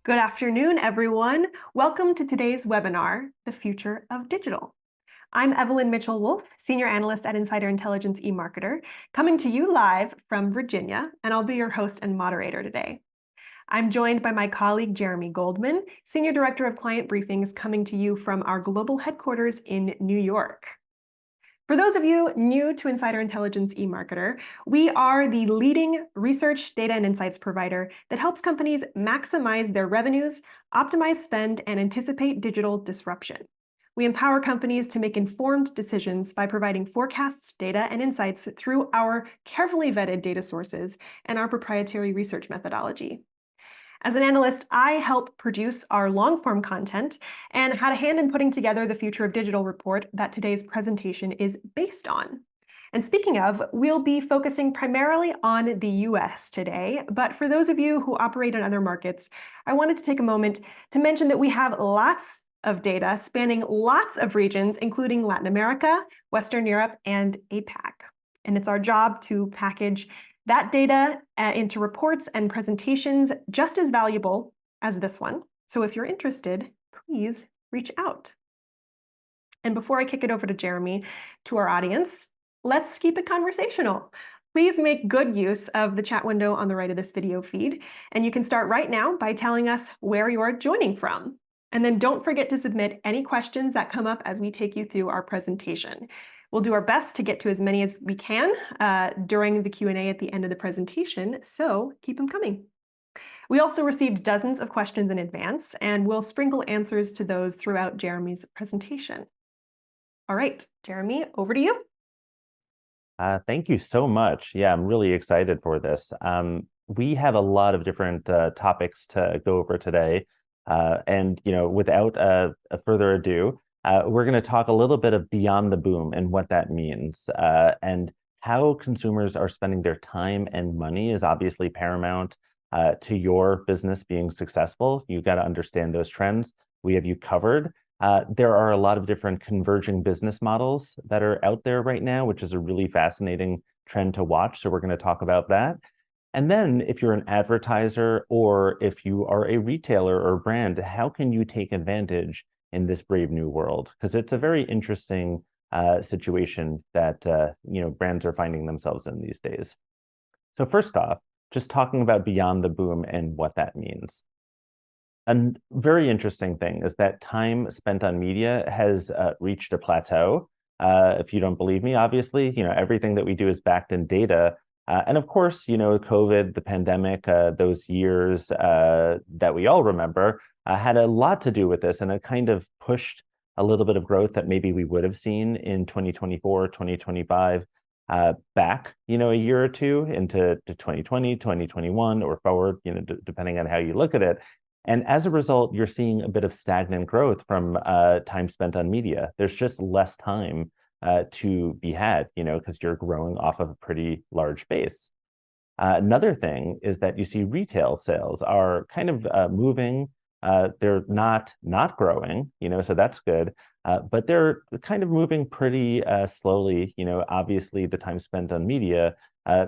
Good afternoon, everyone. Welcome to today's webinar, The Future of Digital. I'm Evelyn Mitchell-Wolf, Senior Analyst at Insider Intelligence eMarketer, coming to you live from Virginia, and I'll be your host and moderator today. I'm joined by my colleague, Jeremy Goldman, Senior Director of Client Briefings, coming to you from our global headquarters in New York. For those of you new to Insider Intelligence eMarketer, we are the leading research, data, and insights provider that helps companies maximize their revenues, optimize spend, and anticipate digital disruption. We empower companies to make informed decisions by providing forecasts, data, and insights through our carefully vetted data sources and our proprietary research methodology. As an analyst, I help produce our long-form content and had a hand in putting together the Future of Digital report that today's presentation is based on. And speaking of, we'll be focusing primarily on the US today, but for those of you who operate in other markets, I wanted to take a moment to mention that we have lots of data spanning lots of regions, including Latin America, Western Europe, and APAC. And it's our job to package that data into reports and presentations just as valuable as this one. So if you're interested, please reach out. And before I kick it over to Jeremy, to our audience, let's keep it conversational. Please make good use of the chat window on the right of this video feed. And you can start right now by telling us where you are joining from. And then don't forget to submit any questions that come up as we take you through our presentation. We'll do our best to get to as many as we can during the Q&A at the end of the presentation, so keep them coming. We also received dozens of questions in advance, and we'll sprinkle answers to those throughout Jeremy's presentation. All right, Jeremy, over to you. Thank you so much. Yeah, I'm really excited for this. We have a lot of different topics to go over today. And without further ado, we're going to talk a little bit of beyond the boom and what that means. And how consumers are spending their time and money is obviously paramount to your business being successful. You've got to understand those trends. We have you covered. There are a lot of different converging business models that are out there right now, which is a really fascinating trend to watch. So we're going to talk about that. And then if you're an advertiser or if you are a retailer or brand, how can you take advantage in this brave new world? Because it's a very interesting situation that brands are finding themselves in these days. So first off, just talking about beyond the boom and what that means. A very interesting thing is that time spent on media has reached a plateau. If you don't believe me, obviously, everything that we do is backed in data. And of course, COVID, the pandemic, those years that we all remember had a lot to do with this, and it kind of pushed a little bit of growth that maybe we would have seen in 2024, 2025 back, a year or two into 2020, 2021, or forward, depending on how you look at it. And as a result, you're seeing a bit of stagnant growth from time spent on media. There's just less time to be had, because you're growing off of a pretty large base. Another thing is that you see retail sales are kind of moving. They're not growing, so that's good. But they're kind of moving pretty slowly. Obviously the time spent on media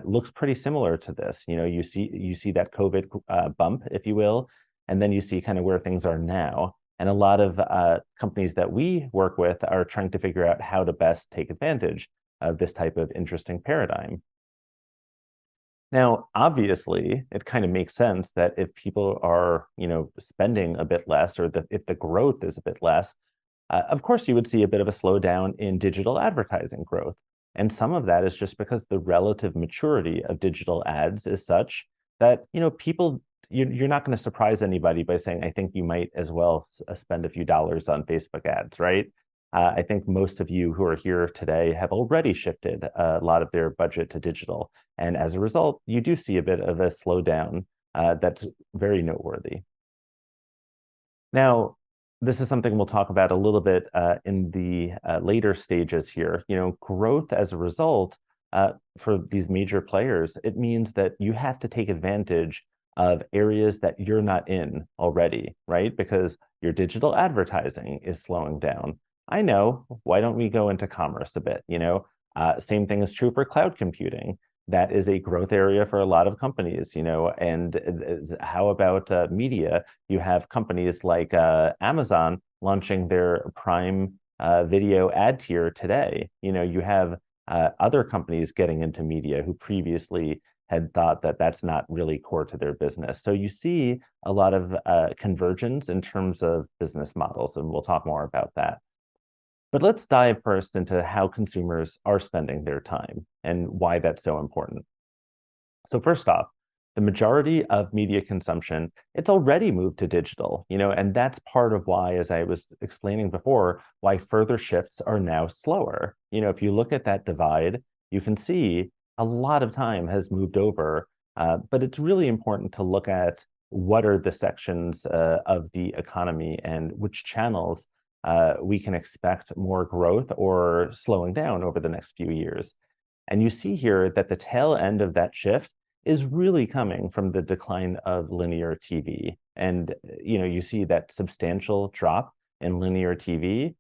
looks pretty similar to this. You see that COVID bump, if you will, and then you see kind of where things are now. And a lot of companies that we work with are trying to figure out how to best take advantage of this type of interesting paradigm. Now, obviously, it kind of makes sense that if people are, spending a bit less, or if the growth is a bit less, of course, you would see a bit of a slowdown in digital advertising growth. And some of that is just because the relative maturity of digital ads is such that, people, you're not going to surprise anybody by saying, I think you might as well spend a few dollars on Facebook ads, right? I think most of you who are here today have already shifted a lot of their budget to digital. And as a result, you do see a bit of a slowdown that's very noteworthy. Now, this is something we'll talk about a little bit in the later stages here. Growth as a result for these major players, it means that you have to take advantage of areas that you're not in already, right? Because your digital advertising is slowing down. I know, why don't we go into commerce a bit? Same thing is true for cloud computing. that is a growth area for a lot of companies, and how about media? You have companies like Amazon launching their Prime video ad tier today. You have other companies getting into media who previously had thought that that's not really core to their business. So you see a lot of convergence in terms of business models, and we'll talk more about that. But let's dive first into how consumers are spending their time and why that's so important. So first off, the majority of media consumption, it's already moved to digital, and that's part of why, as I was explaining before, why further shifts are now slower. If you look at that divide, you can see a lot of time has moved over, but it's really important to look at what are the sections of the economy and which channels we can expect more growth or slowing down over the next few years. And you see here that the tail end of that shift is really coming from the decline of linear TV. And you see that substantial drop in linear TV.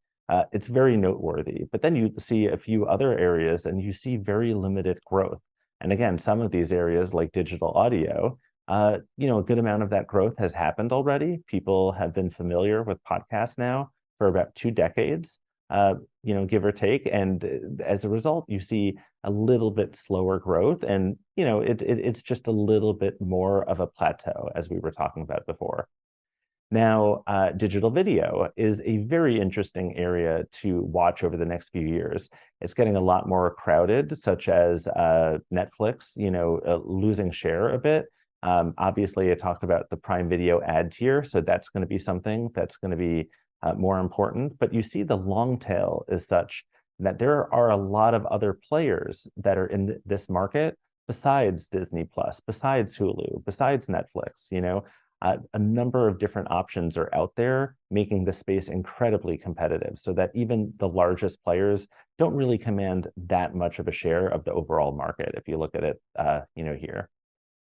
It's very noteworthy. But then you see a few other areas and you see very limited growth. And again, some of these areas like digital audio, a good amount of that growth has happened already. People have been familiar with podcasts now for about 2 decades, give or take. And as a result, you see a little bit slower growth. And, it's just a little bit more of a plateau, as we were talking about before. Now, digital video is a very interesting area to watch over the next few years. It's getting a lot more crowded, such as Netflix, losing share a bit. Obviously, I talked about the Prime Video ad tier, so that's going to be something that's going to be more important. But you see the long tail is such that there are a lot of other players that are in this market besides Disney Plus, besides Hulu, besides Netflix. A number of different options are out there, making the space incredibly competitive, so that even the largest players don't really command that much of a share of the overall market, if you look at it, here.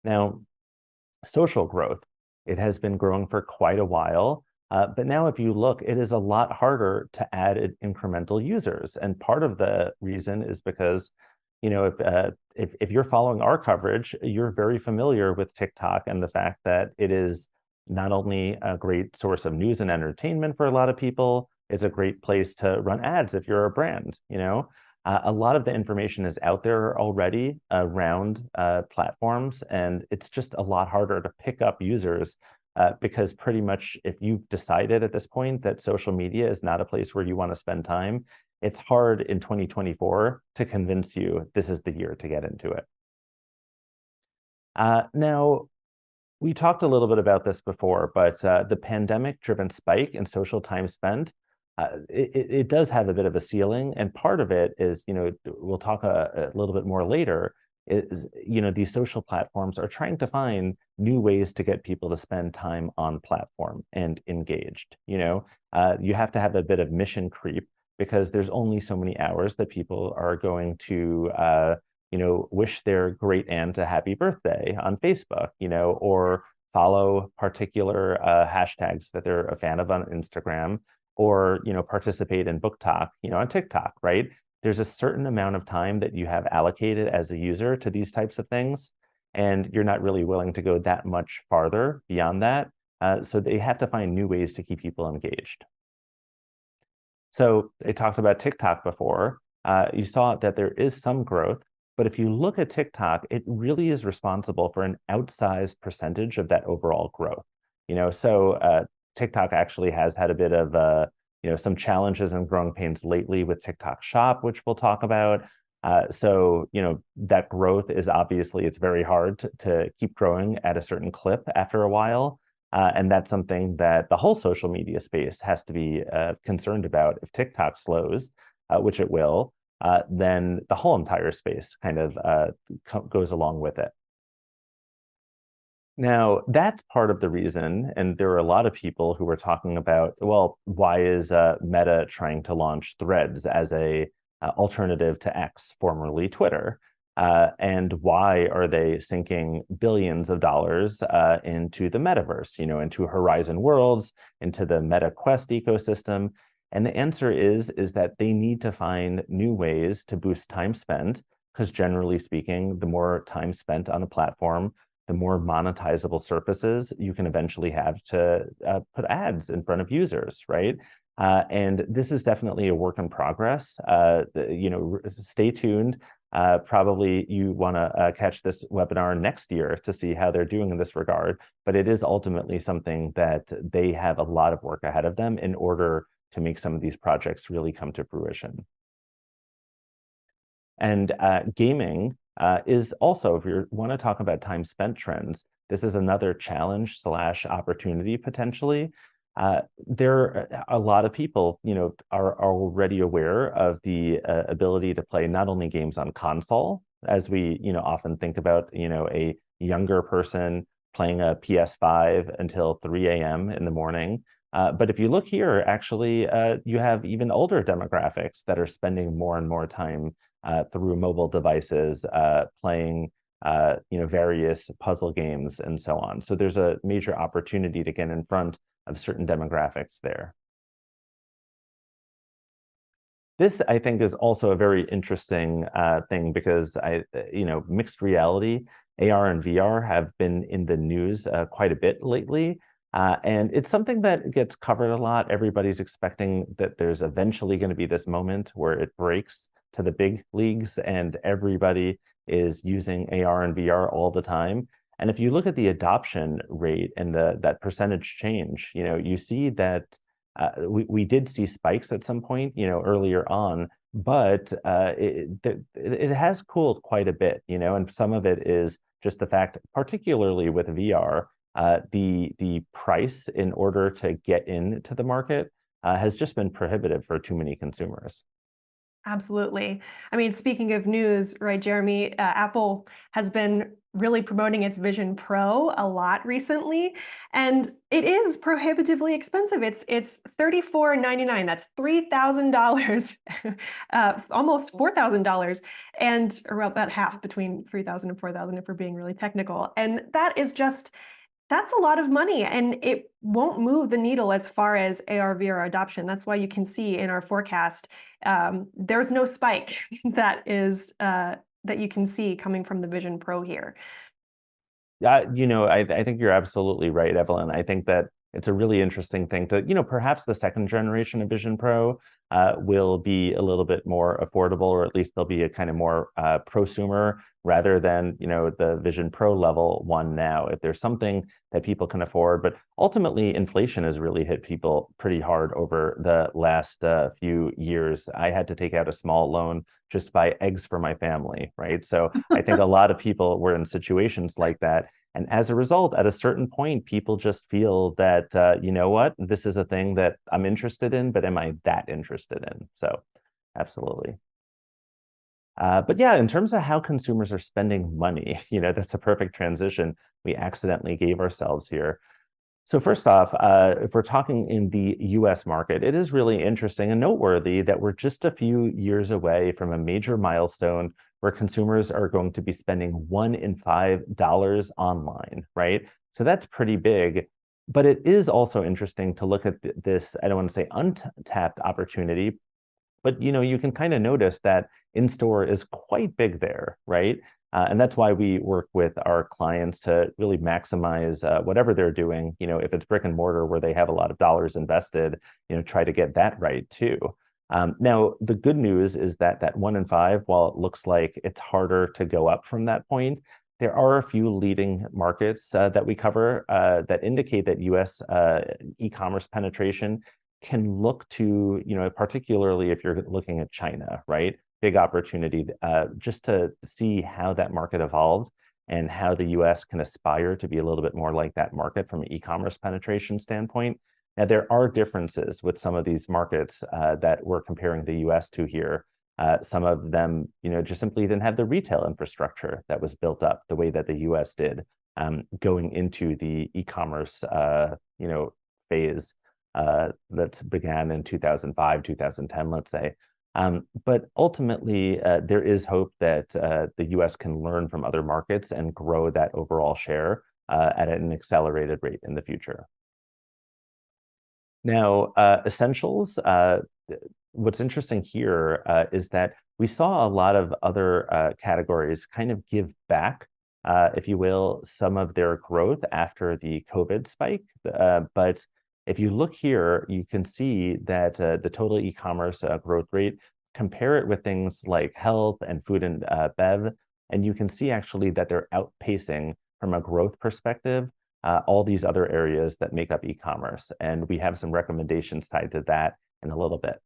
Now, social growth, it has been growing for quite a while. But now if you look, it is a lot harder to add incremental users. And part of the reason is because, if you're following our coverage, you're very familiar with TikTok and the fact that it is not only a great source of news and entertainment for a lot of people, it's a great place to run ads if you're a brand. A lot of the information is out there already around platforms, and it's just a lot harder to pick up users because pretty much if you've decided at this point that social media is not a place where you want to spend time, it's hard in 2024 to convince you this is the year to get into it. Now, we talked a little bit about this before, but the pandemic-driven spike in social time spent, it does have a bit of a ceiling, and part of it is, we'll talk a little bit more later, is, these social platforms are trying to find new ways to get people to spend time on platform and engaged. You have to have a bit of mission creep because there's only so many hours that people are going to, wish their great aunt a happy birthday on Facebook, or follow particular hashtags that they're a fan of on Instagram, or, participate in book talk, on TikTok, right? There's a certain amount of time that you have allocated as a user to these types of things, and you're not really willing to go that much farther beyond that. So they have to find new ways to keep people engaged. So I talked about TikTok before. You saw that there is some growth, but if you look at TikTok, it really is responsible for an outsized percentage of that overall growth. So TikTok actually has had a bit of some challenges and growing pains lately with TikTok Shop, which we'll talk about. So that growth is obviously, it's very hard to keep growing at a certain clip after a while. And that's something that the whole social media space has to be concerned about. If TikTok slows, which it will, then the whole entire space kind of goes along with it. Now, that's part of the reason, and there are a lot of people who were talking about, well, why is Meta trying to launch Threads as a alternative to X, formerly Twitter? And why are they sinking billions of dollars into the metaverse, into Horizon Worlds, into the Meta Quest ecosystem? And the answer is that they need to find new ways to boost time spent, because generally speaking, the more time spent on a platform, the more monetizable surfaces you can eventually have to put ads in front of users, right? And this is definitely a work in progress. Stay tuned. Probably you want to catch this webinar next year to see how they're doing in this regard, but it is ultimately something that they have a lot of work ahead of them in order to make some of these projects really come to fruition. And gaming is also, if you want to talk about time spent trends, this is another challenge / opportunity potentially. There are a lot of people, are already aware of the ability to play not only games on console, as we, often think about, a younger person playing a PS5 until 3 a.m. in the morning. But if you look here, actually, you have even older demographics that are spending more and more time through mobile devices, playing various puzzle games and so on. So there's a major opportunity to get in front of certain demographics there. This, I think, is also a very interesting thing because mixed reality, AR and VR have been in the news quite a bit lately. And it's something that gets covered a lot. Everybody's expecting that there's eventually going to be this moment where it breaks to the big leagues and everybody is using AR and VR all the time. And if you look at the adoption rate and that percentage change, you see that we did see spikes at some point, earlier on, but it has cooled quite a bit, and some of it is just the fact, particularly with VR, the price in order to get into the market has just been prohibitive for too many consumers. Absolutely. I mean, speaking of news, right, Jeremy, Apple has been really promoting its Vision Pro a lot recently, and it is prohibitively expensive. It's $34.99. That's $3,000, almost $4,000, and or about half between 3,000 and 4,000 if we're being really technical. And that's a lot of money, and it won't move the needle as far as AR/VR adoption. That's why you can see in our forecast, there's no spike that you can see coming from the Vision Pro here. I think you're absolutely right, Evelyn. I think that it's a really interesting thing to, perhaps the second generation of Vision Pro will be a little bit more affordable, or at least they'll be a kind of more prosumer rather than, the Vision Pro level one now, if there's something that people can afford. But ultimately, inflation has really hit people pretty hard over the last few years. I had to take out a small loan just to buy eggs for my family, right? So I think a lot of people were in situations like that. And as a result, at a certain point, people just feel that, you know what, this is a thing that I'm interested in, but am I that interested in? So absolutely. But yeah, in terms of how consumers are spending money, that's a perfect transition we accidentally gave ourselves here. So first off, if we're talking in the US market, it is really interesting and noteworthy that we're just a few years away from a major milestone where consumers are going to be spending $1 in $5 online, right? So that's pretty big. But it is also interesting to look at this, I don't want to say untapped opportunity, but you can kind of notice that in-store is quite big there, right? And that's why we work with our clients to really maximize whatever they're doing. If it's brick and mortar where they have a lot of dollars invested, try to get that right too. Now, the good news is that 1 in 5, while it looks like it's harder to go up from that point, there are a few leading markets that we cover that indicate that US e-commerce penetration can look to, particularly if you're looking at China, right? Big opportunity just to see how that market evolved and how the US can aspire to be a little bit more like that market from an e-commerce penetration standpoint. Now, there are differences with some of these markets that we're comparing the US to here. Some of them, just simply didn't have the retail infrastructure that was built up the way that the US did going into the e-commerce, phase that began in 2005, 2010, let's say. But ultimately, there is hope that the US can learn from other markets and grow that overall share at an accelerated rate in the future. Now, essentials, what's interesting here is that we saw a lot of other categories kind of give back, if you will, some of their growth after the COVID spike. But if you look here, you can see that the total e-commerce growth rate, compare it with things like health and food and bev, and you can see actually that they're outpacing from a growth perspective all these other areas that make up e-commerce. And we have some recommendations tied to that in a little bit.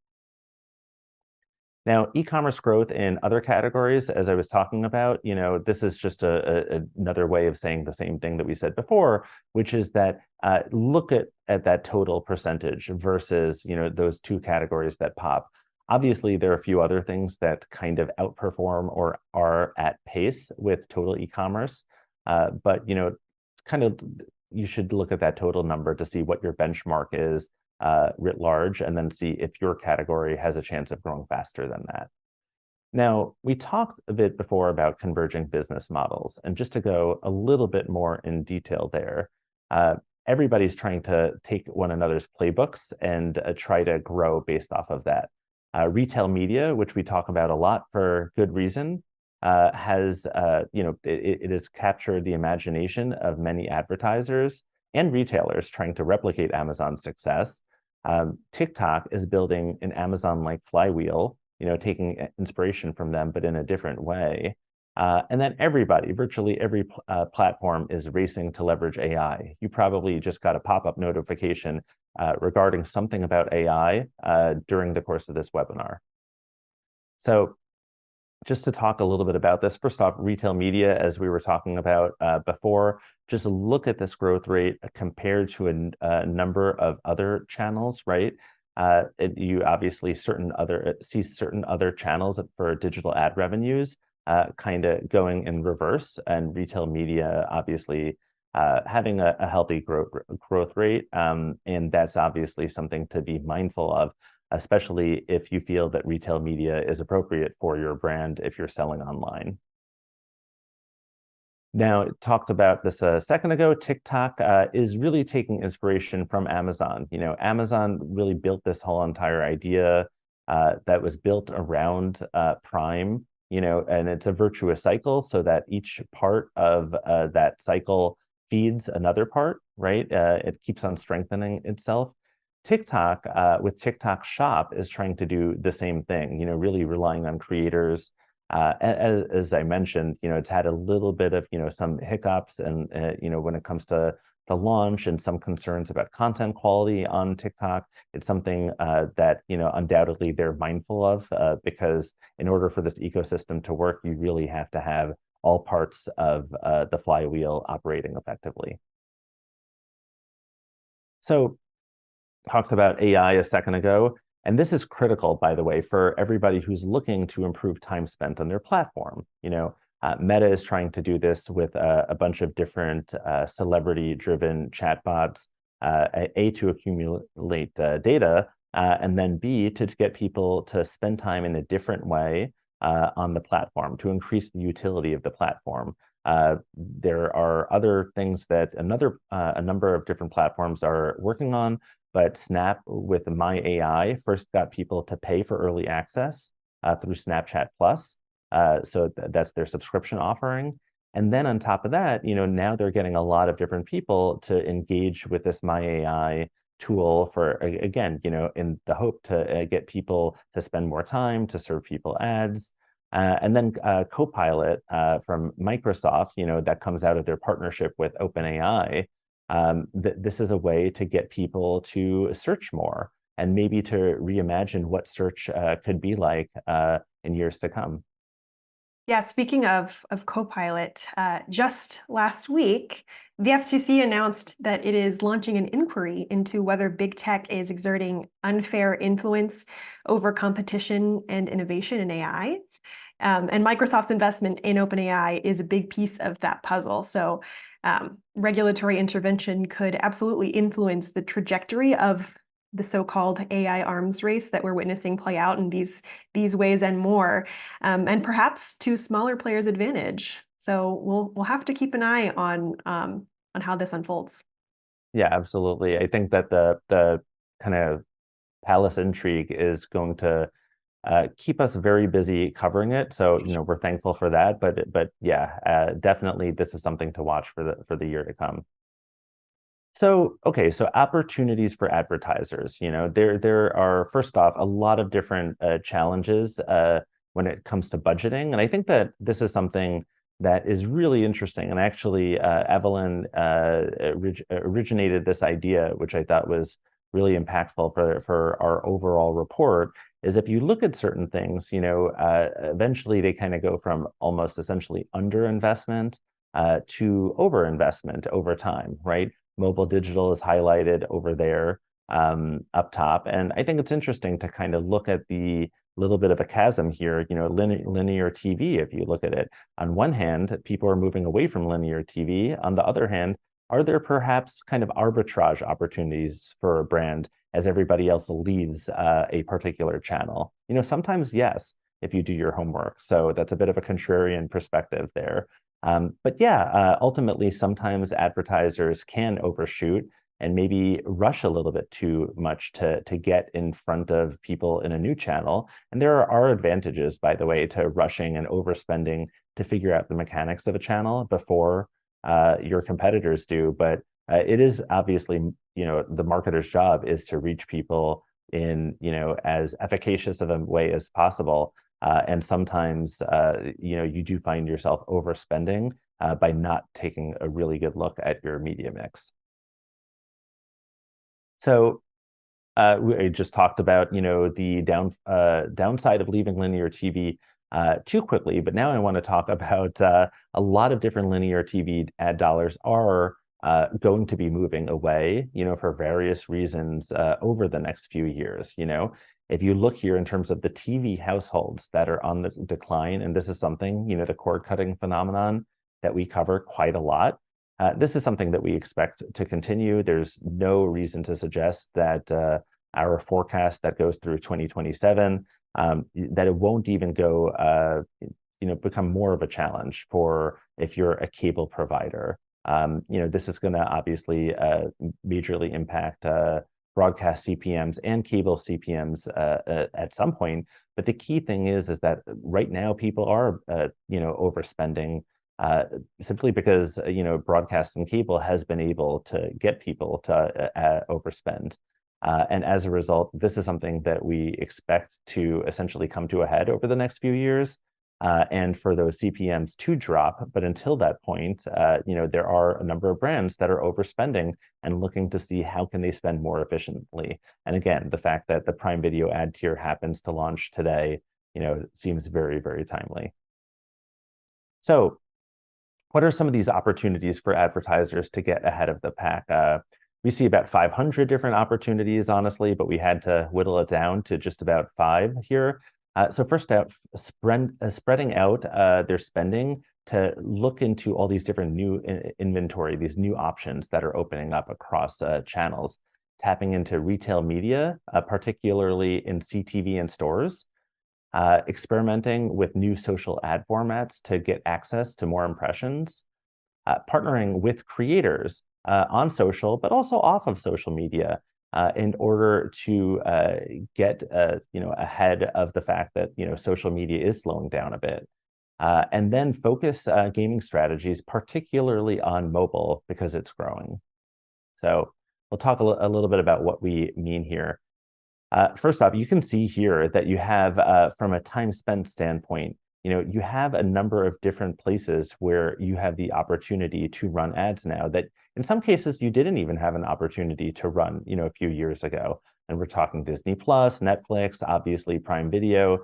Now, e-commerce growth in other categories, as I was talking about, this is just another way of saying the same thing that we said before, which is that look at that total percentage versus, those two categories that pop. Obviously, there are a few other things that kind of outperform or are at pace with total e-commerce, but kind of you should look at that total number to see what your benchmark is writ large, and then see if your category has a chance of growing faster than that. Now, we talked a bit before about converging business models, and just to go a little bit more in detail there, everybody's trying to take one another's playbooks and try to grow based off of that. Retail media, which we talk about a lot for good reason, has it has captured the imagination of many advertisers and retailers trying to replicate Amazon's success. TikTok is building an Amazon-like flywheel, taking inspiration from them, but in a different way. And then virtually every platform is racing to leverage AI. You probably just got a pop-up notification regarding something about AI during the course of this webinar. So just to talk a little bit about this, first off, retail media, as we were talking about before, just look at this growth rate compared to a number of other channels, right? You obviously see certain other channels for digital ad revenues kind of going in reverse, and retail media obviously having a healthy growth rate, and that's obviously something to be mindful of, especially if you feel that retail media is appropriate for your brand if you're selling online. Now, talked about this a second ago, TikTok is really taking inspiration from Amazon. Amazon really built this whole entire idea that was built around Prime, and it's a virtuous cycle, so that each part of that cycle feeds another part, right? It keeps on strengthening itself. TikTok, with TikTok Shop, is trying to do the same thing, really relying on creators. As I mentioned, it's had a little bit of, some hiccups, and, when it comes to the launch and some concerns about content quality on TikTok, it's something that, undoubtedly they're mindful of, because in order for this ecosystem to work, you really have to have all parts of the flywheel operating effectively. So, talked about AI a second ago, and this is critical, by the way, for everybody who's looking to improve time spent on their platform. Meta is trying to do this with a bunch of different celebrity-driven chatbots, to accumulate data, and then B, to get people to spend time in a different way on the platform, to increase the utility of the platform. There are other things that a number of different platforms are working on, but Snap with My AI first got people to pay for early access through Snapchat Plus. So that's their subscription offering. And then on top of that, now they're getting a lot of different people to engage with this My AI tool for, again, in the hope to get people to spend more time, to serve people ads. And then Copilot from Microsoft, that comes out of their partnership with OpenAI. This is a way to get people to search more and maybe to reimagine what search could be like in years to come. Yeah, speaking of Copilot, just last week, the FTC announced that it is launching an inquiry into whether big tech is exerting unfair influence over competition and innovation in AI. And Microsoft's investment in OpenAI is a big piece of that puzzle. So regulatory intervention could absolutely influence the trajectory of the so-called AI arms race that we're witnessing play out in these ways and more, and perhaps to smaller players' advantage. So we'll have to keep an eye on how this unfolds. Yeah, absolutely. I think that the kind of Palace Intrigue is going to keep us very busy covering it. So, we're thankful for that. But yeah, definitely this is something to watch for the year to come. So, okay, so opportunities for advertisers. There are, first off, a lot of different challenges when it comes to budgeting, and I think that this is something that is really interesting. And actually, Evelyn originated this idea, which I thought was really impactful for our overall report. Is if you look at certain things, eventually they kind of go from almost essentially underinvestment to overinvestment over time, right? Mobile digital is highlighted over there up top. And I think it's interesting to kind of look at the little bit of a chasm here, linear TV, if you look at it. On one hand, people are moving away from linear TV. On the other hand, are there perhaps kind of arbitrage opportunities for a brand as everybody else leaves a particular channel? Sometimes yes, if you do your homework. So that's a bit of a contrarian perspective there. But yeah, ultimately, sometimes advertisers can overshoot and maybe rush a little bit too much to get in front of people in a new channel. And there are advantages, by the way, to rushing and overspending to figure out the mechanics of a channel before your competitors do. But it is obviously, the marketer's job is to reach people in, as efficacious of a way as possible. And sometimes, you do find yourself overspending by not taking a really good look at your media mix. So we just talked about, the downside of leaving linear TV too quickly, but now I want to talk about a lot of different linear TV ad dollars are going to be moving away, for various reasons over the next few years. If you look here in terms of the TV households that are on the decline, and this is something, the cord cutting phenomenon that we cover quite a lot. This is something that we expect to continue. There's no reason to suggest that our forecast that goes through 2027, that it won't even go, become more of a challenge for if you're a cable provider. This is going to obviously majorly impact broadcast CPMs and cable CPMs at some point. But the key thing is that right now people are, overspending simply because, broadcast and cable has been able to get people to overspend. And as a result, this is something that we expect to essentially come to a head over the next few years. And for those CPMs to drop. But until that point, there are a number of brands that are overspending and looking to see how can they spend more efficiently. And again, the fact that the Prime Video ad tier happens to launch today, seems very, very timely. So what are some of these opportunities for advertisers to get ahead of the pack? We see about 500 different opportunities, honestly, but we had to whittle it down to just about 5 here. So first out, spreading out their spending to look into all these different new inventory, these new options that are opening up across channels, tapping into retail media, particularly in CTV and stores, experimenting with new social ad formats to get access to more impressions, partnering with creators on social, but also off of social media, in order to get ahead of the fact that social media is slowing down a bit, and then focus gaming strategies, particularly on mobile, because it's growing. So we'll talk a little bit about what we mean here. First off, you can see here that you have, from a time spent standpoint, you have a number of different places where you have the opportunity to run ads now that in some cases you didn't even have an opportunity to run, a few years ago. And we're talking Disney Plus, Netflix, obviously Prime Video.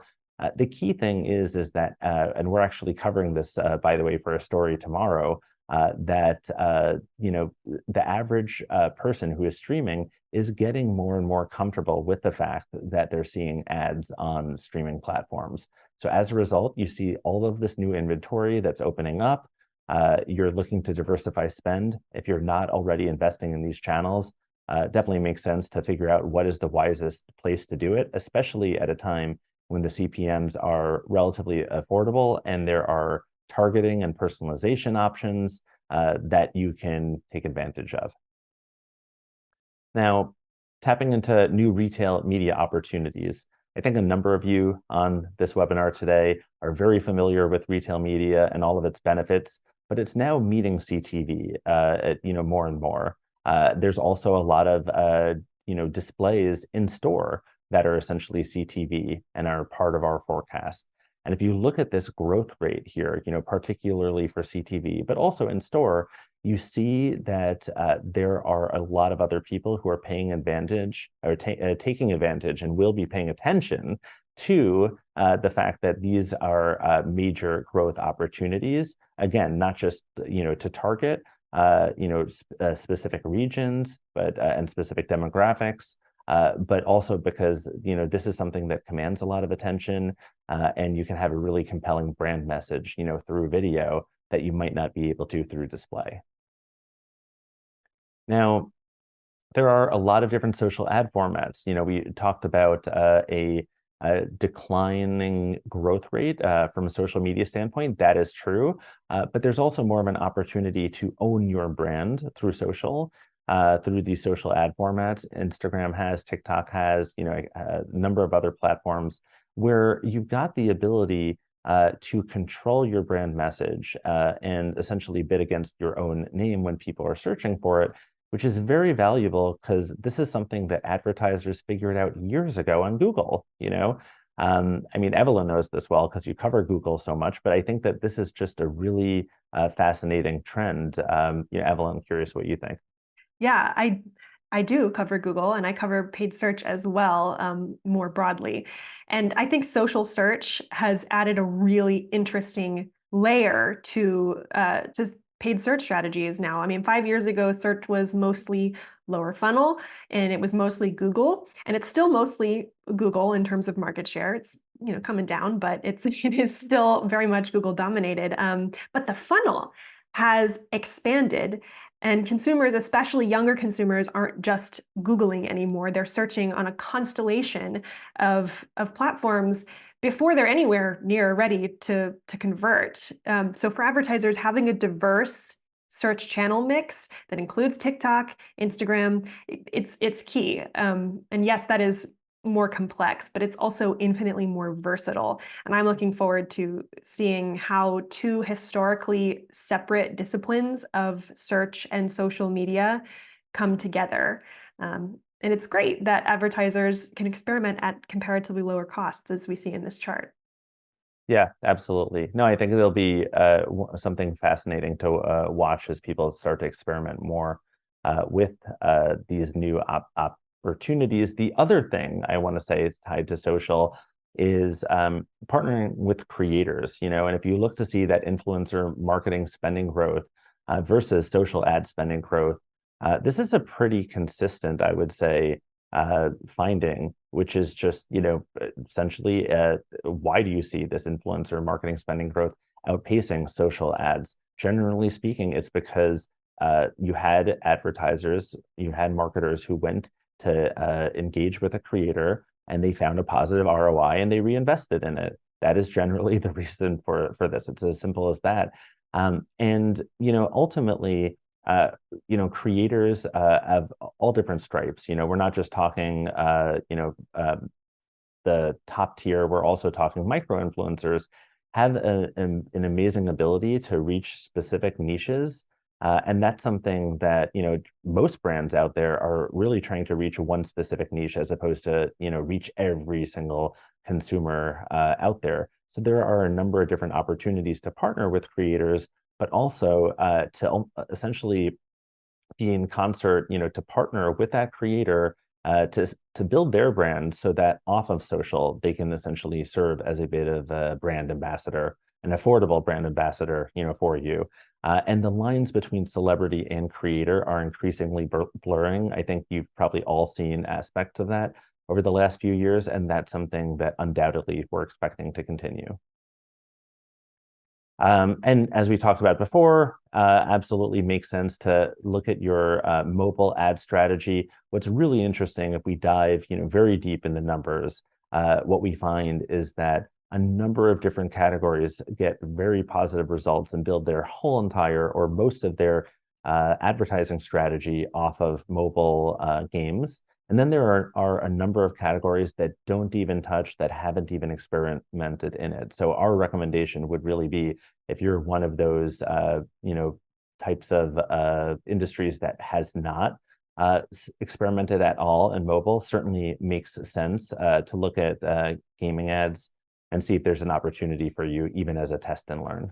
The key thing is that, and we're actually covering this, by the way, for a story tomorrow, that the average person who is streaming is getting more and more comfortable with the fact that they're seeing ads on streaming platforms. So as a result, you see all of this new inventory that's opening up. You're looking to diversify spend. If you're not already investing in these channels, definitely makes sense to figure out what is the wisest place to do it, especially at a time when the CPMs are relatively affordable and there are targeting and personalization options that you can take advantage of. Now, tapping into new retail media opportunities. I think a number of you on this webinar today are very familiar with retail media and all of its benefits, but it's now meeting CTV, more and more. There's also a lot of displays in store that are essentially CTV and are part of our forecast. And if you look at this growth rate here, particularly for CTV, but also in store, you see that there are a lot of other people who are paying advantage or taking advantage and will be paying attention to the fact that these are major growth opportunities. Again, not just to target specific regions, but and specific demographics. But also because this is something that commands a lot of attention, and you can have a really compelling brand message through video that you might not be able to through display. Now, there are a lot of different social ad formats. We talked about a declining growth rate from a social media standpoint. That is true, but there's also more of an opportunity to own your brand through social. Through these social ad formats. Instagram has, TikTok has, a number of other platforms where you've got the ability to control your brand message and essentially bid against your own name when people are searching for it, which is very valuable because this is something that advertisers figured out years ago on Google. Evelyn knows this well because you cover Google so much, but I think that this is just a really fascinating trend. Evelyn, I'm curious what you think. Yeah, I do cover Google, and I cover paid search as well, more broadly. And I think social search has added a really interesting layer to just paid search strategies now. 5 years ago, search was mostly lower funnel, and it was mostly Google, and it's still mostly Google in terms of market share. It's coming down, but it is still very much Google dominated. But the funnel has expanded. And consumers, especially younger consumers, aren't just Googling anymore. They're searching on a constellation of platforms before they're anywhere near ready to convert. So for advertisers, having a diverse search channel mix that includes TikTok, Instagram, it's key. And yes, that is more complex, but it's also infinitely more versatile. And I'm looking forward to seeing how two historically separate disciplines of search and social media come together. And it's great that advertisers can experiment at comparatively lower costs, as we see in this chart. Yeah, absolutely. No, I think it'll be something fascinating to watch as people start to experiment more with these new opportunities. The other thing I want to say is tied to social is partnering with creators, and if you look to see that influencer marketing spending growth versus social ad spending growth, this is a pretty consistent, I would say, finding, which is just, essentially, why do you see this influencer marketing spending growth outpacing social ads? Generally speaking, it's because you had advertisers, you had marketers who went to engage with a creator and they found a positive ROI and they reinvested in it. That is generally the reason for this. It's as simple as that. And ultimately, creators of all different stripes. We're not just talking, the top tier. We're also talking micro influencers have an amazing ability to reach specific niches. And that's something that, most brands out there are really trying to reach one specific niche as opposed to, reach every single consumer out there. So there are a number of different opportunities to partner with creators, but also to essentially be in concert, to partner with that creator to build their brand so that off of social, they can essentially serve as a bit of a brand ambassador, an affordable brand ambassador, for you. And the lines between celebrity and creator are increasingly blurring. I think you've probably all seen aspects of that over the last few years, and that's something that undoubtedly we're expecting to continue. And as we talked about before, absolutely makes sense to look at your mobile ad strategy. What's really interesting, if we dive, very deep in the numbers, what we find is that a number of different categories get very positive results and build their whole entire or most of their advertising strategy off of mobile games. And then there are a number of categories that don't even touch, that haven't even experimented in it. So our recommendation would really be, if you're one of those, types of industries that has not experimented at all in mobile, certainly makes sense to look at gaming ads and see if there's an opportunity for you, even as a test and learn.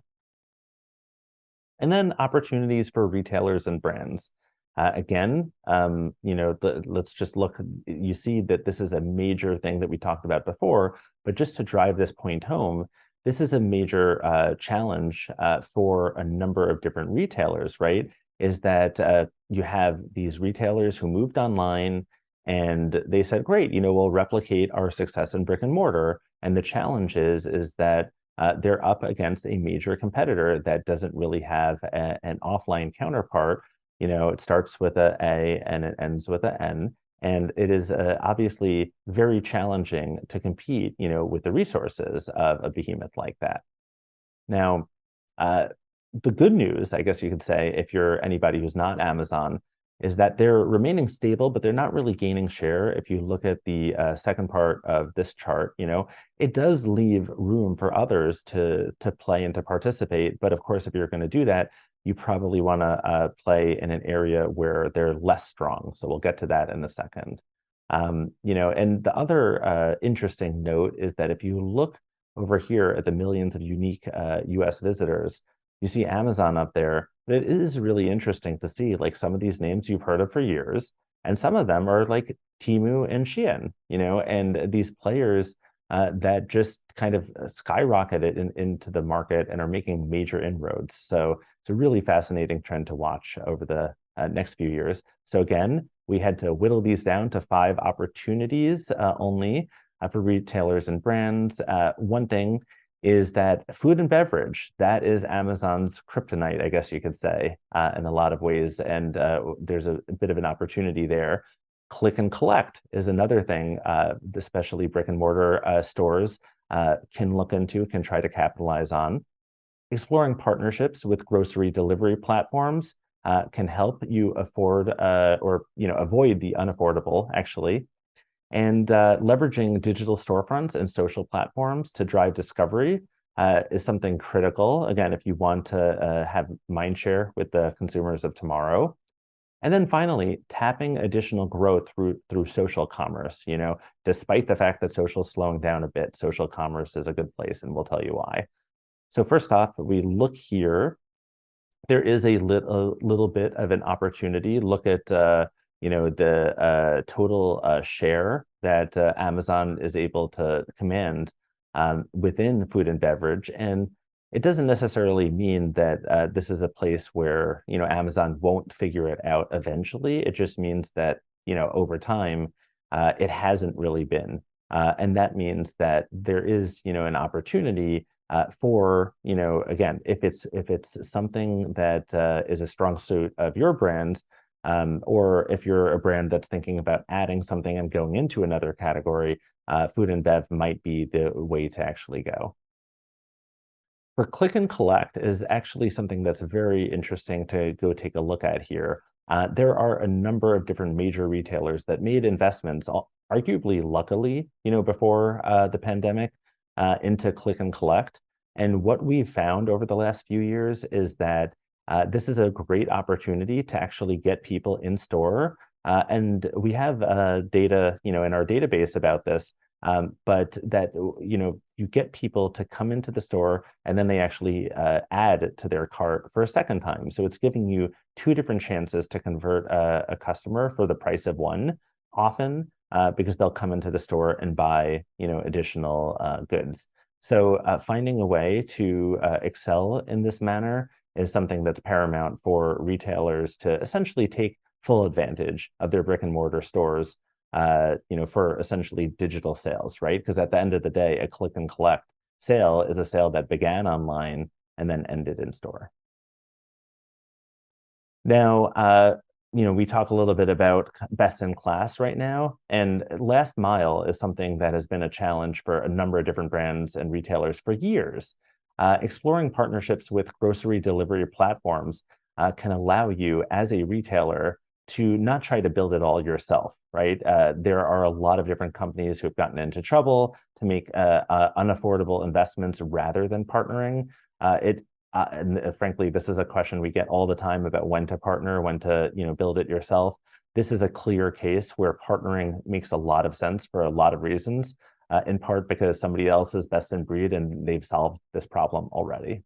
And then opportunities for retailers and brands. Again, let's just look, you see that this is a major thing that we talked about before, but just to drive this point home, this is a major challenge for a number of different retailers, right? Is that you have these retailers who moved online and they said, great, we'll replicate our success in brick and mortar. And the challenge is that they're up against a major competitor that doesn't really have an offline counterpart. It starts with a A and it ends with a N. And it is obviously very challenging to compete, with the resources of a behemoth like that. Now, the good news, I guess you could say, if you're anybody who's not Amazon, is that they're remaining stable, but they're not really gaining share. If you look at the second part of this chart, it does leave room for others to play and to participate. But of course, if you're going to do that, you probably want to play in an area where they're less strong. So we'll get to that in a second. And the other interesting note is that if you look over here at the millions of unique US visitors, you see Amazon up there. It is really interesting to see, like, some of these names you've heard of for years, and some of them are like Temu and Shein, and these players that just kind of skyrocketed into the market and are making major inroads. So it's a really fascinating trend to watch over the next few years. So again, we had to whittle these down to 5 opportunities only for retailers and brands. One thing is that food and beverage, that is Amazon's kryptonite, I guess you could say, in a lot of ways. And there's a bit of an opportunity there. Click and collect is another thing, especially brick and mortar stores can look into, can try to capitalize on. Exploring partnerships with grocery delivery platforms can help you afford or avoid the unaffordable, actually. And leveraging digital storefronts and social platforms to drive discovery is something critical. Again, if you want to have mindshare with the consumers of tomorrow. And then finally, tapping additional growth through social commerce. Despite the fact that social is slowing down a bit, social commerce is a good place, and we'll tell you why. So first off, we look here. There is a little bit of an opportunity. Look at the total share that Amazon is able to command within food and beverage. And it doesn't necessarily mean that this is a place where, Amazon won't figure it out eventually. It just means that, over time, it hasn't really been. And that means that there is, an opportunity for, again, if it's something that is a strong suit of your brand, or if you're a brand that's thinking about adding something and going into another category, food and bev might be the way to actually go. For click and collect is actually something that's very interesting to go take a look at here. There are a number of different major retailers that made investments, arguably luckily, before the pandemic, into click and collect. And what we've found over the last few years is that this is a great opportunity to actually get people in store. And we have data, in our database about this, but that, you get people to come into the store and then they actually add to their cart for a second time. So it's giving you 2 different chances to convert a customer for the price of one, often because they'll come into the store and buy, additional goods. So finding a way to excel in this manner is something that's paramount for retailers to essentially take full advantage of their brick and mortar stores, for essentially digital sales, right? Because at the end of the day, a click and collect sale is a sale that began online and then ended in store. Now, we talk a little bit about best in class right now, and last mile is something that has been a challenge for a number of different brands and retailers for years. Exploring partnerships with grocery delivery platforms can allow you as a retailer to not try to build it all yourself, right? There are a lot of different companies who have gotten into trouble to make unaffordable investments rather than partnering. Frankly, this is a question we get all the time about when to partner, when to build it yourself. This is a clear case where partnering makes a lot of sense for a lot of reasons, in part because somebody else is best in breed and they've solved this problem already.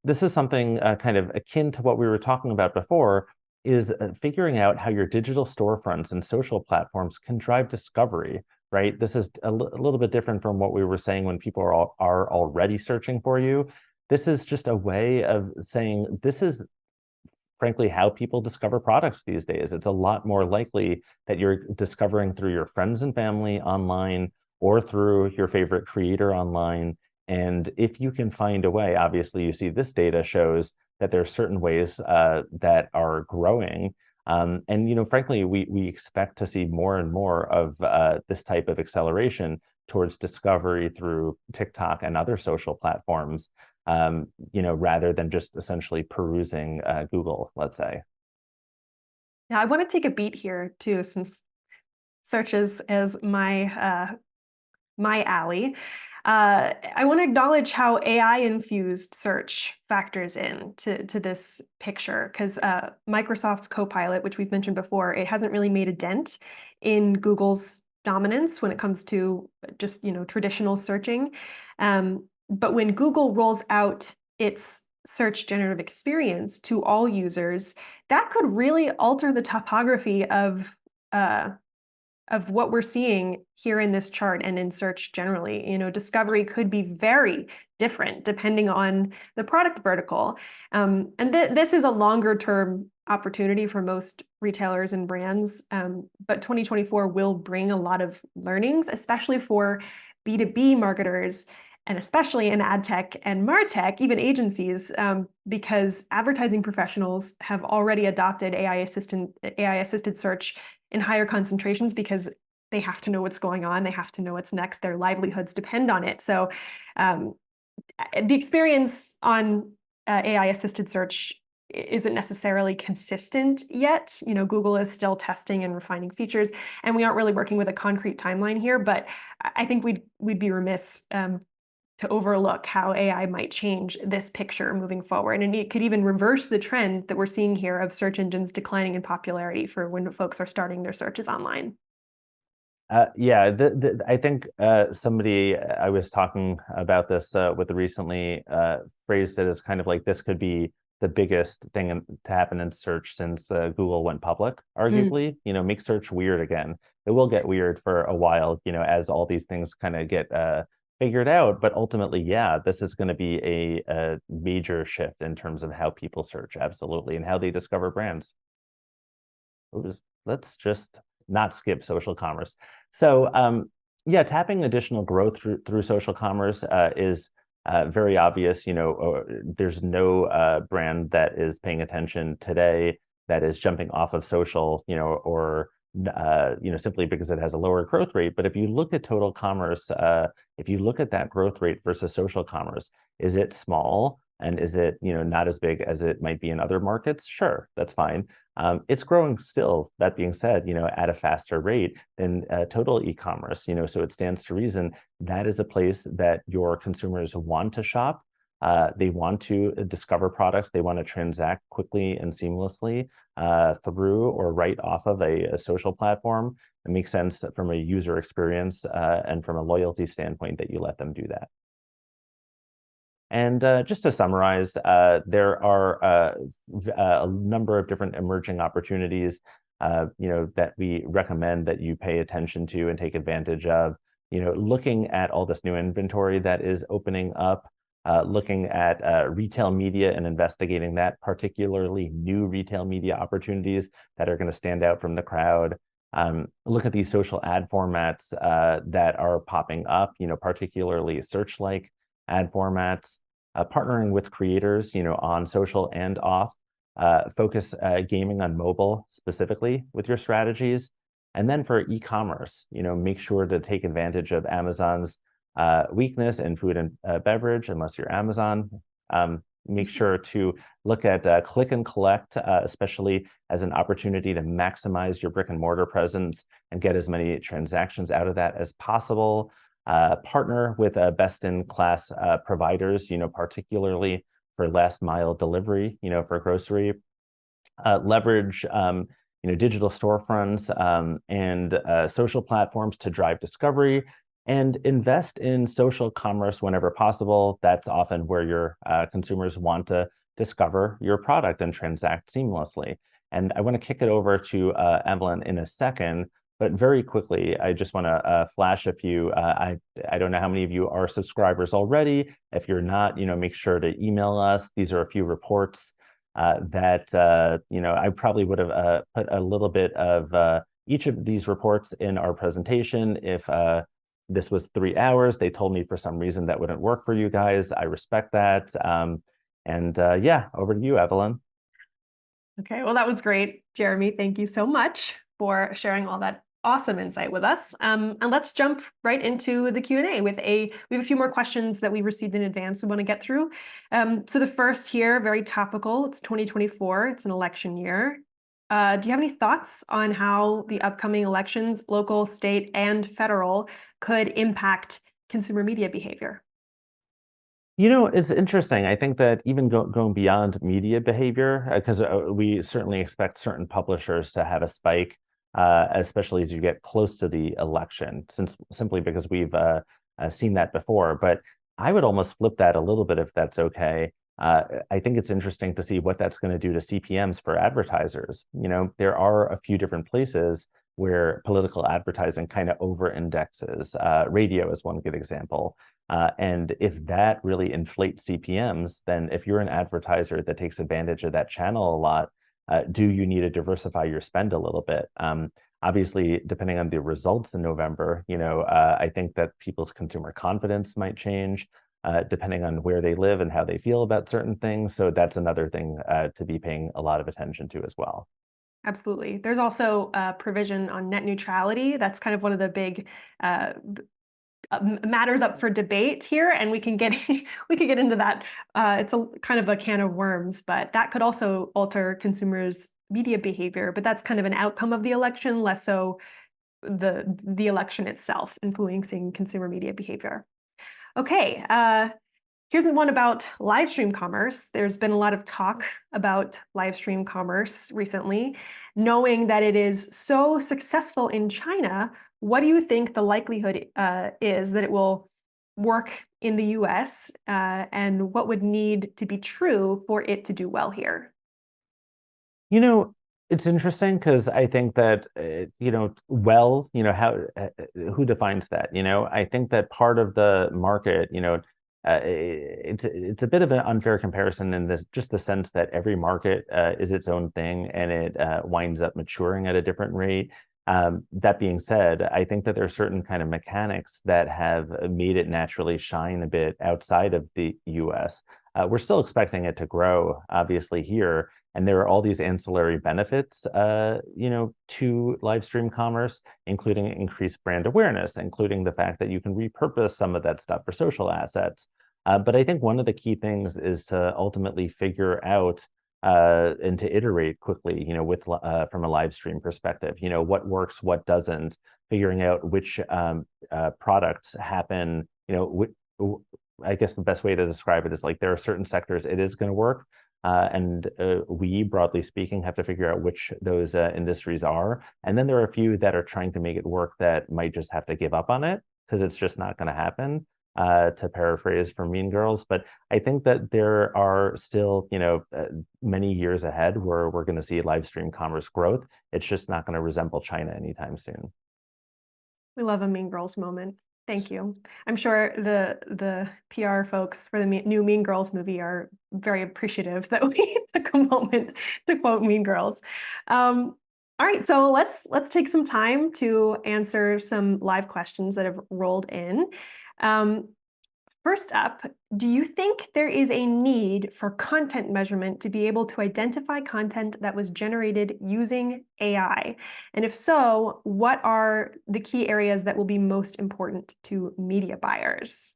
This is something kind of akin to what we were talking about before, is figuring out how your digital storefronts and social platforms can drive discovery, right? This is a little bit different from what we were saying when people are already searching for you. This is just a way of saying this is frankly how people discover products these days. It's a lot more likely that you're discovering through your friends and family online or through your favorite creator online. And if you can find a way, obviously you see this data shows that there are certain ways that are growing. And frankly, we expect to see more and more of this type of acceleration towards discovery through TikTok and other social platforms, rather than just essentially perusing Google, let's say. Now, I want to take a beat here too, since search is my alley. I want to acknowledge how AI-infused search factors in to this picture, because Microsoft's Copilot, which we've mentioned before, it hasn't really made a dent in Google's dominance when it comes to just traditional searching. But when Google rolls out its search generative experience to all users, that could really alter the topography of what we're seeing here in this chart and in search generally. Discovery could be very different depending on the product vertical. And this is a longer term opportunity for most retailers and brands, but 2024 will bring a lot of learnings, especially for B2B marketers, and especially in ad tech and martech, even agencies, because advertising professionals have already adopted AI-assisted search in higher concentrations because they have to know what's going on. They have to know what's next. Their livelihoods depend on it. So the experience on AI-assisted search isn't necessarily consistent yet. Google is still testing and refining features, and we aren't really working with a concrete timeline here, but I think we'd be remiss to overlook how AI might change this picture moving forward. And it could even reverse the trend that we're seeing here of search engines declining in popularity for when folks are starting their searches online. Yeah, I think somebody I was talking about this with recently phrased it as kind of like this could be the biggest thing to happen in search since Google went public, arguably. Make search weird again. It will get weird for a while, as all these things kind of get figured out, but ultimately, yeah, this is going to be a major shift in terms of how people search, absolutely, and how they discover brands. Let's just not skip social commerce. So yeah, tapping additional growth through social commerce is very obvious. There's no brand that is paying attention today that is jumping off of social, or simply because it has a lower growth rate. But if you look at total commerce, if you look at that growth rate versus social commerce, is it small? And is it, not as big as it might be in other markets? Sure, that's fine. It's growing still, that being said, at a faster rate than total e-commerce, so it stands to reason that is a place that your consumers want to shop. They want to discover products. They want to transact quickly and seamlessly through or right off of a social platform. It makes sense from a user experience and from a loyalty standpoint that you let them do that. And just to summarize, there are a number of different emerging opportunities, that we recommend that you pay attention to and take advantage of. Looking at all this new inventory that is opening up, looking at retail media and investigating that, particularly new retail media opportunities that are going to stand out from the crowd. Look at these social ad formats that are popping up, particularly search-like ad formats, partnering with creators, on social and off, focus gaming on mobile specifically with your strategies. And then for e-commerce, make sure to take advantage of Amazon's weakness in food and beverage, unless you're Amazon. make sure to look at click and collect, especially as an opportunity to maximize your brick and mortar presence and get as many transactions out of that as possible. Partner with best-in-class providers, particularly for last mile delivery, for grocery. Leverage digital storefronts and social platforms to drive discovery, and invest in social commerce whenever possible. That's often where your consumers want to discover your product and transact seamlessly. And I want to kick it over to Evelyn in a second, but very quickly, I just want to flash a few. I don't know how many of you are subscribers already. If you're not, make sure to email us. These are a few reports that I probably would have put a little bit of each of these reports in our presentation. If this was 3 hours, they told me for some reason that wouldn't work for you guys. I respect that. Yeah, over to you, Evelyn. Okay, well, that was great, Jeremy. Thank you so much for sharing all that awesome insight with us. And let's jump right into the Q&A we have a few more questions that we received in advance we want to get through. So the first here, very topical, it's 2024, it's an election year. Do you have any thoughts on how the upcoming elections, local, state, and federal, could impact consumer media behavior? It's interesting. I think that even going beyond media behavior, because we certainly expect certain publishers to have a spike, especially as you get close to the election, simply because we've seen that before. But I would almost flip that a little bit if that's okay. I think it's interesting to see what that's going to do to CPMs for advertisers. There are a few different places where political advertising kind of over indexes. Radio is one good example. And if that really inflates CPMs, then if you're an advertiser that takes advantage of that channel a lot, do you need to diversify your spend a little bit? Obviously, depending on the results in November, I think that people's consumer confidence might change depending on where they live and how they feel about certain things. So that's another thing to be paying a lot of attention to as well. Absolutely. There's also a provision on net neutrality. That's kind of one of the big matters up for debate here, and we can get into that. It's a kind of a can of worms, but that could also alter consumers' media behavior. But that's kind of an outcome of the election, less so the election itself influencing consumer media behavior. Okay, here's one about live stream commerce. There's been a lot of talk about live stream commerce recently. Knowing that it is so successful in China, what do you think the likelihood is that it will work in the US, and what would need to be true for it to do well here? It's interesting because I think that, how, who defines that? I think that part of the market, it's a bit of an unfair comparison in just the sense that every market is its own thing and it winds up maturing at a different rate. That being said, I think that there are certain kind of mechanics that have made it naturally shine a bit outside of the US. We're still expecting it to grow, obviously, here. And there are all these ancillary benefits, to live stream commerce, including increased brand awareness, including the fact that you can repurpose some of that stuff for social assets. But I think one of the key things is to ultimately figure out and to iterate quickly, from a live stream perspective, what works, what doesn't, figuring out which products happen, I guess the best way to describe it is like there are certain sectors it is going to work. And we, broadly speaking, have to figure out which those industries are. And then there are a few that are trying to make it work that might just have to give up on it because it's just not going to happen, to paraphrase from Mean Girls. But I think that there are still, many years ahead where we're going to see live stream commerce growth. It's just not going to resemble China anytime soon. We love a Mean Girls moment. Thank you. I'm sure the PR folks for the new Mean Girls movie are very appreciative that we took a moment to quote Mean Girls. All right, so let's take some time to answer some live questions that have rolled in. First up, do you think there is a need for content measurement to be able to identify content that was generated using AI? And if so, what are the key areas that will be most important to media buyers?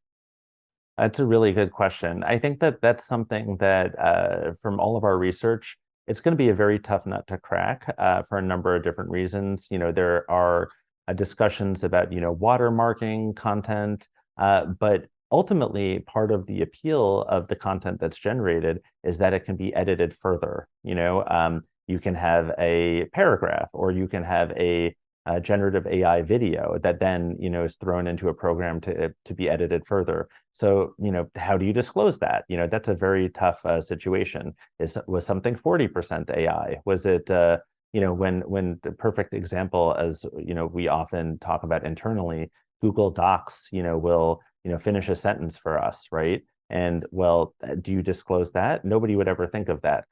That's a really good question. I think that that's something that, from all of our research, it's going to be a very tough nut to crack for a number of different reasons. There are discussions about, watermarking content, but ultimately, part of the appeal of the content that's generated is that it can be edited further. You can have a paragraph, or you can have a generative AI video that then, is thrown into a program to be edited further. So, how do you disclose that? That's a very tough situation. Was something 40% AI? Was it, when the perfect example, as we often talk about internally, Google Docs, will, finish a sentence for us, right? And well, do you disclose that? Nobody would ever think of that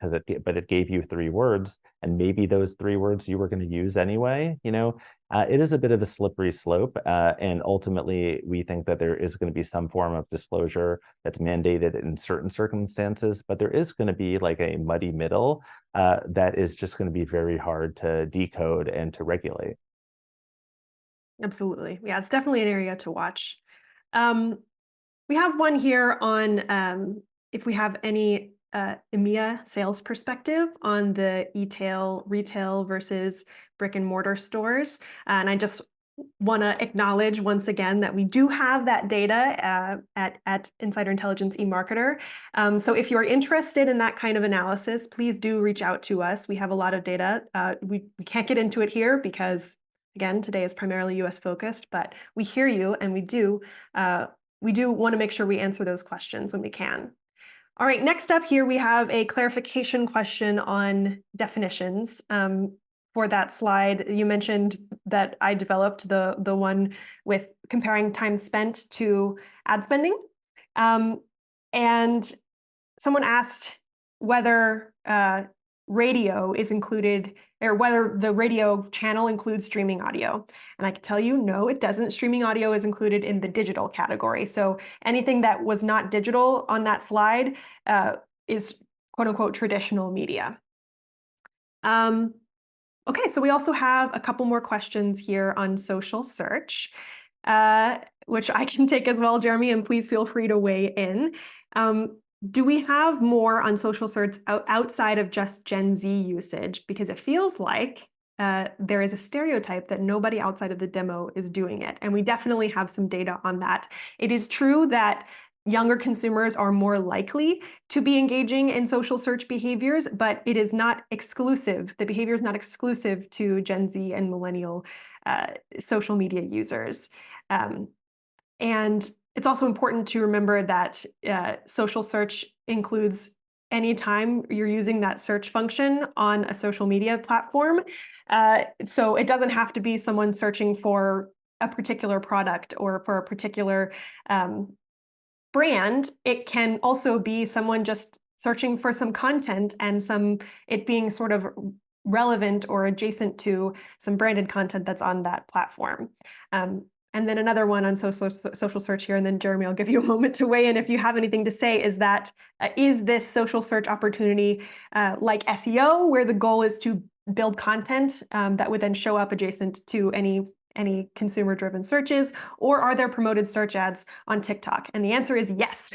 but it gave you 3 words, and maybe those 3 words you were going to use anyway. It is a bit of a slippery slope, and ultimately, we think that there is going to be some form of disclosure that's mandated in certain circumstances, but there is going to be like a muddy middle that is just going to be very hard to decode and to regulate. Absolutely. Yeah, it's definitely an area to watch. Um, we have one here on if we have any EMEA sales perspective on the e-tail retail versus brick and mortar stores. And I just want to acknowledge once again that we do have that data at Insider Intelligence eMarketer. So if you're interested in that kind of analysis, please do reach out to us. We have a lot of data. We can't get into it here because, again, today is primarily US focused, but we hear you, and we do want to make sure we answer those questions when we can. All right, next up here, we have a clarification question on definitions. For that slide, you mentioned that I developed the one with comparing time spent to ad spending. And someone asked whether radio is included, or whether the radio channel includes streaming audio. And I can tell you, no, it doesn't. Streaming audio is included in the digital category. So anything that was not digital on that slide is quote unquote traditional media. Okay, so we also have a couple more questions here on social search, which I can take as well, Jeremy, and please feel free to weigh in. Do we have more on social search outside of just Gen Z usage? Because it feels like there is a stereotype that nobody outside of the demo is doing it. And we definitely have some data on that. It is true that younger consumers are more likely to be engaging in social search behaviors, but it is not exclusive. The behavior is not exclusive to Gen Z and millennial social media users. And it's also important to remember that social search includes any time you're using that search function on a social media platform. So it doesn't have to be someone searching for a particular product or for a particular brand. It can also be someone just searching for some content and it being sort of relevant or adjacent to some branded content that's on that platform. And then another one on social search here, and then Jeremy, I'll give you a moment to weigh in if you have anything to say, is that is this social search opportunity like SEO, where the goal is to build content that would then show up adjacent to any consumer-driven searches, or are there promoted search ads on TikTok? And the answer is yes,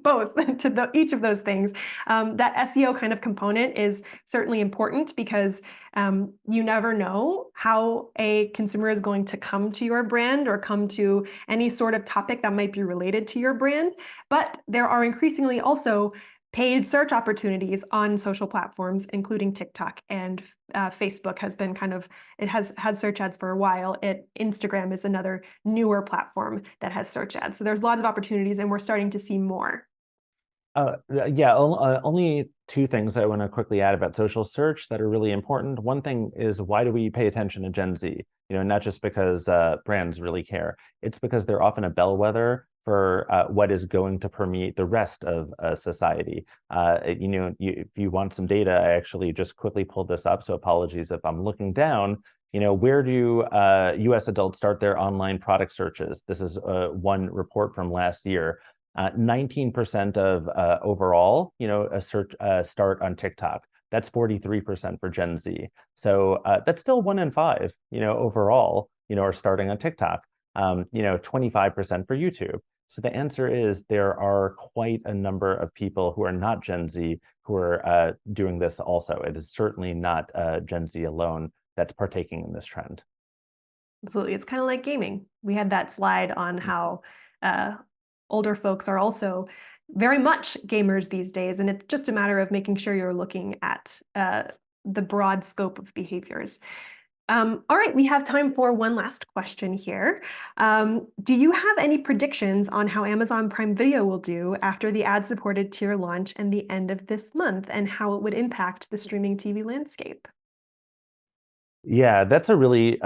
both to each of those things. That SEO kind of component is certainly important because you never know how a consumer is going to come to your brand or come to any sort of topic that might be related to your brand. But there are increasingly also paid search opportunities on social platforms, including TikTok, and Facebook has had search ads for a while. Instagram is another newer platform that has search ads. So there's lots of opportunities, and we're starting to see more. Yeah, only 2 things I want to quickly add about social search that are really important. One thing is, why do we pay attention to Gen Z? Not just because brands really care. It's because they're often a bellwether for what is going to permeate the rest of society. If you want some data, I actually just quickly pulled this up, so apologies if I'm looking down. Where do US adults start their online product searches? This is one report from last year. 19% of overall, a search start on TikTok. That's 43% for Gen Z. So that's still 1 in 5, overall, are starting on TikTok. 25% for YouTube. So the answer is there are quite a number of people who are not Gen Z who are doing this also. It is certainly not Gen Z alone that's partaking in this trend. Absolutely. It's kind of like gaming. We had that slide on how uh, older folks are also very much gamers these days. And it's just a matter of making sure you're looking at the broad scope of behaviors. All right, we have time for one last question here. Do you have any predictions on how Amazon Prime Video will do after the ad-supported tier launch and the end of this month, and how it would impact the streaming TV landscape? Yeah, that's a really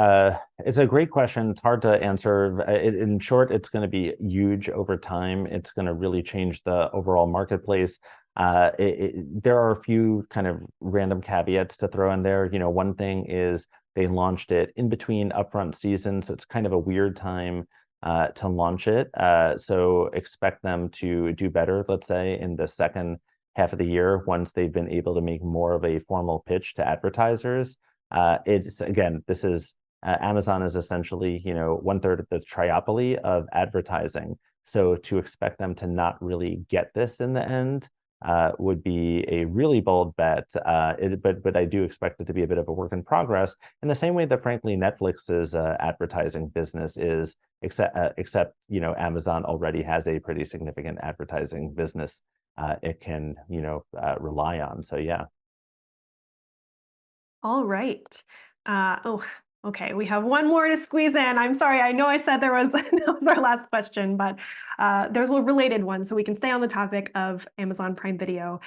it's a great question. It's hard to answer. In short, it's going to be huge over time. It's going to really change the overall marketplace. There are a few kind of random caveats to throw in there. You know, one thing is they launched it in between upfront seasons, so it's kind of a weird time to launch it. So expect them to do better, let's say, in the second half of the year once they've been able to make more of a formal pitch to advertisers. It's again, this is Amazon is essentially, you know, 1/3 of the triopoly of advertising. So to expect them to not really get this in the end would be a really bold bet. But I do expect it to be a bit of a work in progress in the same way that frankly Netflix's advertising business is, except you know Amazon already has a pretty significant advertising business it can rely on. So yeah. All right. Oh, okay. We have one more to squeeze in. I'm sorry. I know I said there was that was our last question, but there's a related one, so we can stay on the topic of Amazon Prime Video.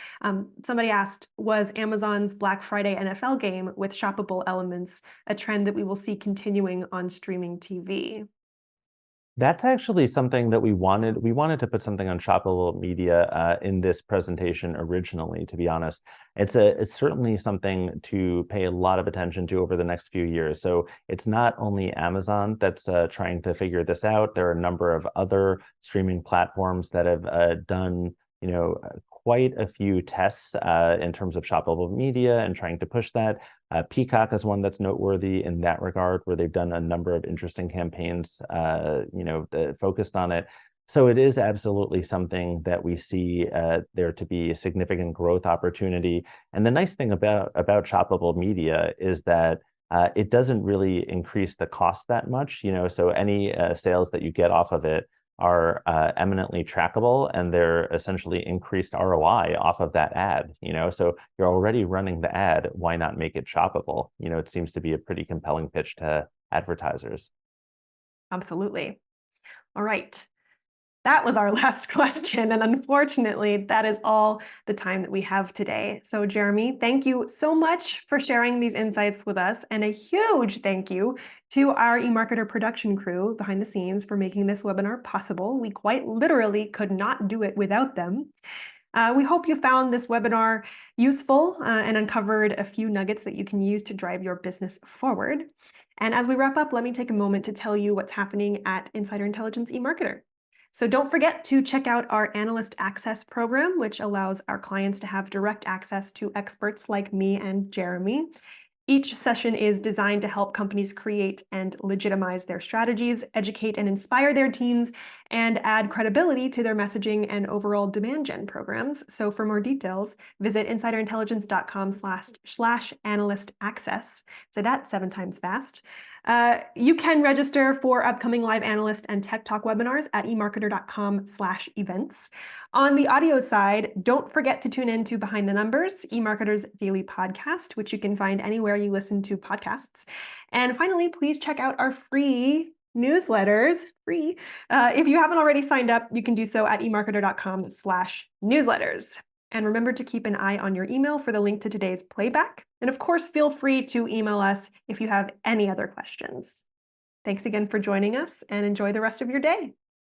Somebody asked, was Amazon's Black Friday NFL game with shoppable elements a trend that we will see continuing on streaming TV? That's actually something that we wanted. We wanted to put something on shoppable media in this presentation originally, to be honest. It's certainly something to pay a lot of attention to over the next few years. So it's not only Amazon that's trying to figure this out. There are a number of other streaming platforms that have done, quite a few tests in terms of shoppable media and trying to push that. Peacock is one that's noteworthy in that regard, where they've done a number of interesting campaigns, focused on it. So it is absolutely something that we see there to be a significant growth opportunity. And the nice thing about shoppable media is that it doesn't really increase the cost that much. So any sales that you get off of it are eminently trackable, and they're essentially increased ROI off of that ad. So you're already running the ad, why not make it shoppable? It seems to be a pretty compelling pitch to advertisers. Absolutely. All right. That was our last question, and unfortunately, that is all the time that we have today. So Jeremy, thank you so much for sharing these insights with us, and a huge thank you to our eMarketer production crew behind the scenes for making this webinar possible. We quite literally could not do it without them. We hope you found this webinar useful and uncovered a few nuggets that you can use to drive your business forward. And as we wrap up, let me take a moment to tell you what's happening at Insider Intelligence eMarketer. So don't forget to check out our Analyst Access program, which allows our clients to have direct access to experts like me and Jeremy. Each session is designed to help companies create and legitimize their strategies, educate and inspire their teams, and add credibility to their messaging and overall demand gen programs. So for more details, visit insiderintelligence.com/analyst access. So that's 7 times fast. You can register for upcoming live analyst and tech talk webinars at emarketer.com/events. On the audio side, don't forget to tune in to Behind the Numbers, eMarketer's daily podcast, which you can find anywhere you listen to podcasts. And finally, please check out our free newsletters. Free. If you haven't already signed up, you can do so at emarketer.com/newsletters. And remember to keep an eye on your email for the link to today's playback. And of course, feel free to email us if you have any other questions. Thanks again for joining us, and enjoy the rest of your day.